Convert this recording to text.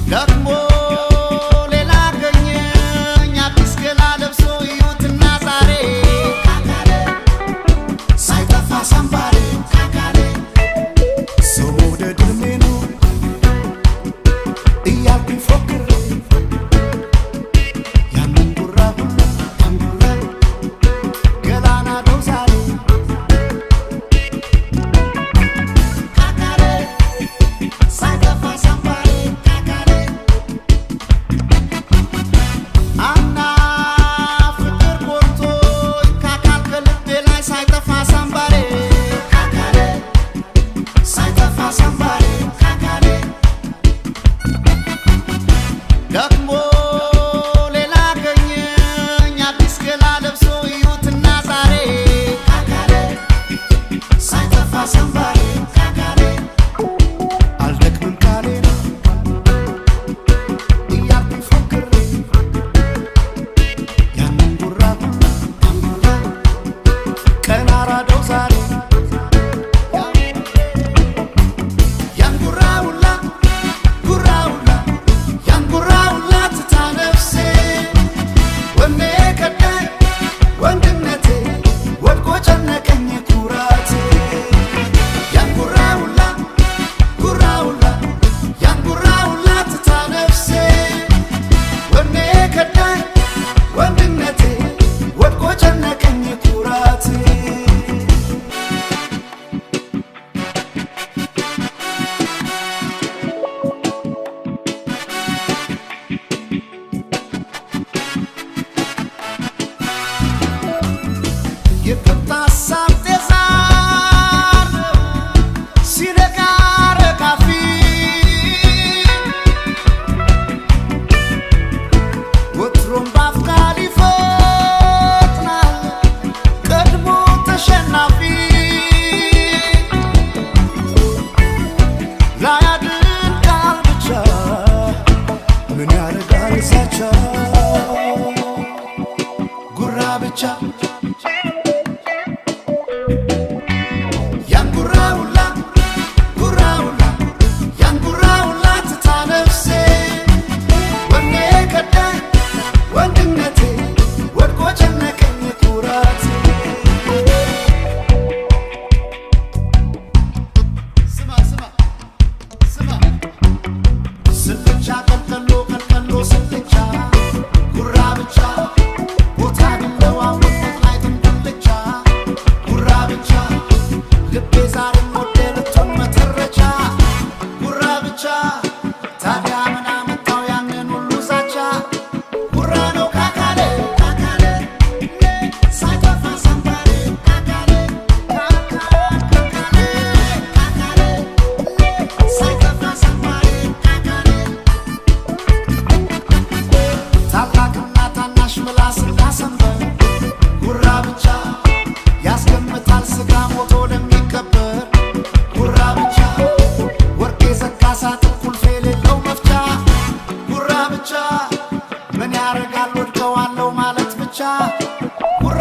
ደግሞ ሌላ ገኘኝ አዲስ ገላ ለብሶ እዩትና ዛሬ ካካለ ሳይጠፋ ሰንባሬ ካካለ ሰው መውደድ እድሜ ነው እያልኩኝ ፎክሬ ያንን ጉራ ሁሉ አንጉራ ገላና ነው ዛሬ ካካለ ሳይጠፋ ሰንባሬ ካካለ አና ፍቅር ጎርቶኝ ካካል ከልቤ ላይ ሳይጠፋ ሰንባሬ ካካለ ሳይጠፋ ሰንባሬ ካካለ ደግሞ ሌላ ገኘኝ አዲስ ገላ ለብሶ እዩትና ዛሬ ካካለ ሳይጠፋ ሰንባሬ ካካለ አልደክምም ካሌ ነው እያልኩኝ ፎክሬ ያንን ጉራ ሁሉ አንጉራ ቀን አራደው ዛሬ ያን ጉራ ሁላ ያን ጉራ ሁላ ትታ ነፍሴ ወኔ ከዳኝ ወንድነቴ ወድቆ ጨነቀኝ ኩራቴ ያን ጉራ ሁላ ያን ጉራ ሁላ ትታ ነፍሴ ወኔ ከዳኝ ወንድነቴ ወድቆ ጨነቀኝ ኩራቴ የቁጣ ሀሳብ ጤዛ ሲነጋ ረጋፊ ወትሮም በአፍቃሪ ይፈጥናል ቀድሞ ተሸናፊ ላያድን ቃል ብቻ ምን ያረጋል ዛቻ ጉራ ብቻ ያን ጉራ ሁላ ያን ጉራ ሁላ ትታ ነፍሴ ወኔ ከዳኝ ወንድነቴ ወድቆ ጨነቀኝ ኩራቴ ስማ ስልቻ ቀልቀሎ ስልቻ ጉራ ብቻ ቦታ ቢለዋወጥ ላይ ትንብልቻ ጉራ ብቻ ልቤ ዛሬ ሞዴልቱን መተረቻ ጉራ ብቻ ታዲያ ምን አመጣው ያንን ሁሉ ዛቻ ጉራ ነው ካካለ ሳይጠፋ ሰንባሬ ካካለ ሳይጠፋ ሰንባሬ ካካለ ታላቅና ታናሽ ምላስና ሰንበር ጉራ ብቻ ያስገምታል ስጋ ሞቶ ለሚቀበር ጉራ ብቻ ወርቅ የዘጋ ሳጥን ቁልፍ የሌለው መፍቻ ጉራ ብቻ ምን ያረጋል ወድቀዋለው ማለት ብቻ ጉራ